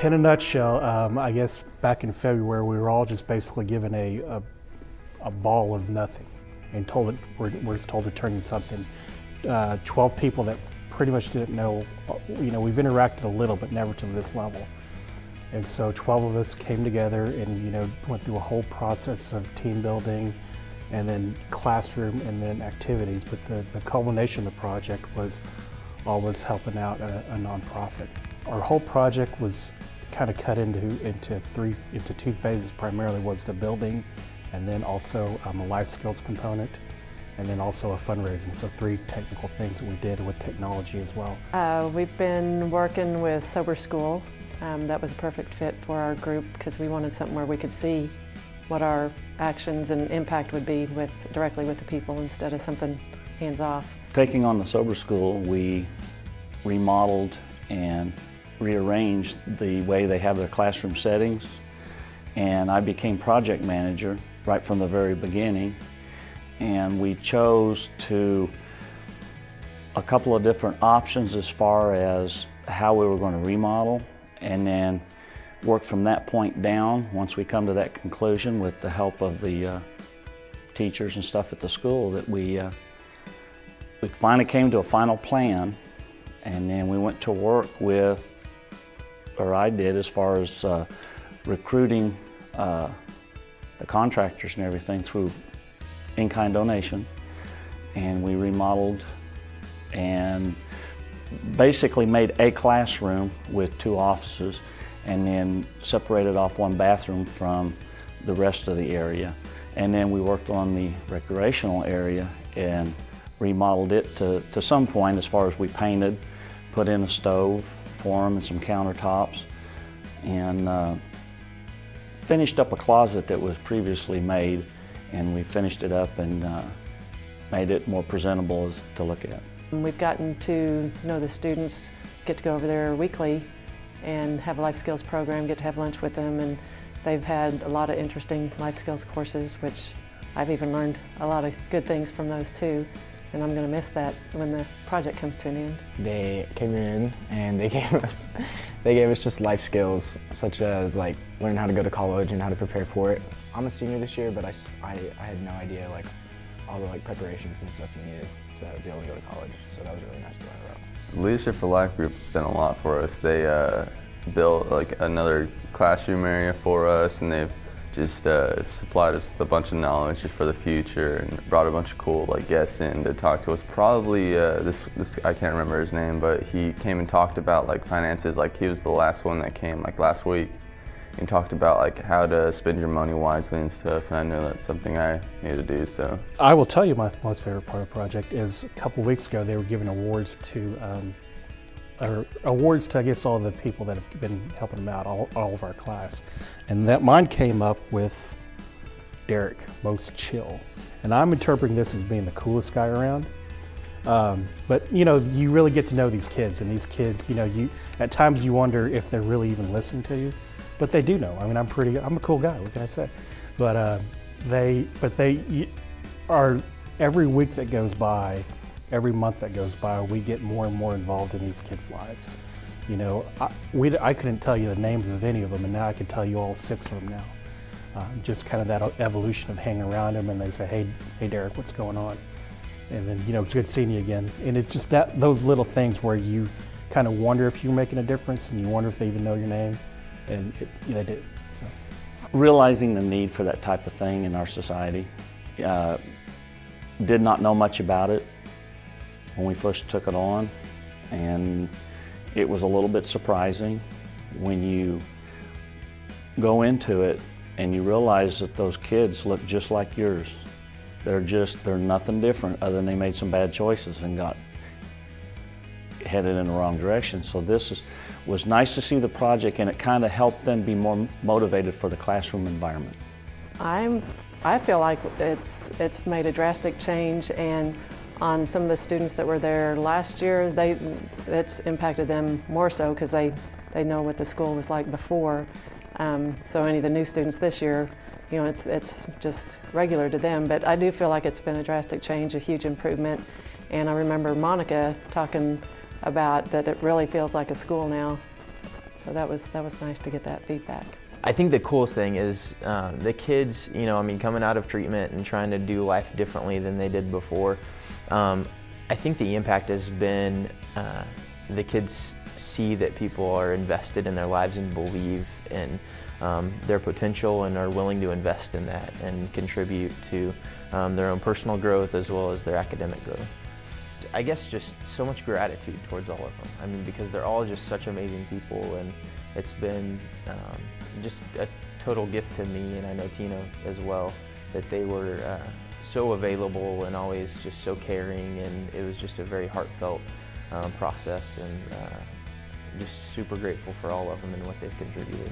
In a nutshell, I guess back in February we were all just basically given a ball of nothing and we're just told to turn into something. 12 people that pretty much didn't know, we've interacted a little but never to this level. And so 12 of us came together and went through a whole process of team building and then classroom and then activities. But the culmination of the project was always helping out a nonprofit. Our whole project was kind of cut into two phases. Primarily was the building, and then also a life skills component, and then also a fundraising. So 3 technical things that we did with technology as well. We've been working with Sober School. That was a perfect fit for our group because we wanted something where we could see what our actions and impact would be directly with the people instead of something hands-off. Taking on the Sober School, we remodeled and rearranged the way they have their classroom settings, and I became project manager right from the very beginning. And we chose a couple of different options as far as how we were going to remodel, and then work from that point down. Once we come to that conclusion with the help of the teachers and stuff at the school, that we finally came to a final plan, and then we went to work with, or I did, as far as recruiting the contractors and everything through in-kind donation, and we remodeled and basically made a classroom with 2 offices, and then separated off 1 bathroom from the rest of the area. And then we worked on the recreational area and remodeled it to some point, as far as we painted, put in a stove for them and some countertops, and finished up a closet that was previously made, and we finished it up and made it more presentable to look at. We've gotten to know the students, get to go over there weekly and have a life skills program, get to have lunch with them, and they've had a lot of interesting life skills courses, which I've even learned a lot of good things from those too, and I'm going to miss that when the project comes to an end. They came in and they gave us just life skills, such as like learning how to go to college and how to prepare for it. I'm a senior this year, but I had no idea like all the preparations and stuff you needed to be able to go to college, so that was really nice to learn about. Leadership for Life group has done a lot for us. They built another classroom area for us, and they've just supplied us with a bunch of knowledge just for the future, and brought a bunch of cool guests in to talk to us. Probably this I can't remember his name, but he came and talked about finances. He was the last one that came last week, and talked about how to spend your money wisely and stuff, and I know that's something I need to do. So I will tell you my most favorite part of the project is a couple weeks ago they were giving awards to I guess all the people that have been helping them out, all of our class, and that mine came up with Derek, most chill, and I'm interpreting this as being the coolest guy around. But you really get to know these kids, and these kids, you at times you wonder if they're really even listening to you. But they do know. I mean, I'm a cool guy, what can I say? But they are, every week that goes by, every month that goes by, we get more and more involved in these kid flies. I couldn't tell you the names of any of them, and now I can tell you all 6 of them now. Just kind of that evolution of hanging around them, and they say, hey Derek, what's going on? And then, it's good seeing you again. And it's just those little things where you kind of wonder if you're making a difference, and you wonder if they even know your name. And they do. So. Realizing the need for that type of thing in our society. Did not know much about it when we first took it on, and it was a little bit surprising when you go into it and you realize that those kids look just like yours. They're nothing different other than they made some bad choices and got headed in the wrong direction. So was nice to see the project, and it kind of helped them be more motivated for the classroom environment. I feel like it's made a drastic change, and on some of the students that were there last year, it's impacted them more so because they know what the school was like before. So any of the new students this year, it's just regular to them. But I do feel like it's been a drastic change, a huge improvement. And I remember Monica talking about that it really feels like a school now. So that was nice to get that feedback. I think the coolest thing is the kids, coming out of treatment and trying to do life differently than they did before. I think the impact has been the kids see that people are invested in their lives and believe in their potential and are willing to invest in that and contribute to their own personal growth as well as their academic growth. I guess just so much gratitude towards all of them. I mean, because they're all just such amazing people, and it's been just a total gift to me, and I know Tino as well, that they were so available and always just so caring, and it was just a very heartfelt process, and just super grateful for all of them and what they've contributed.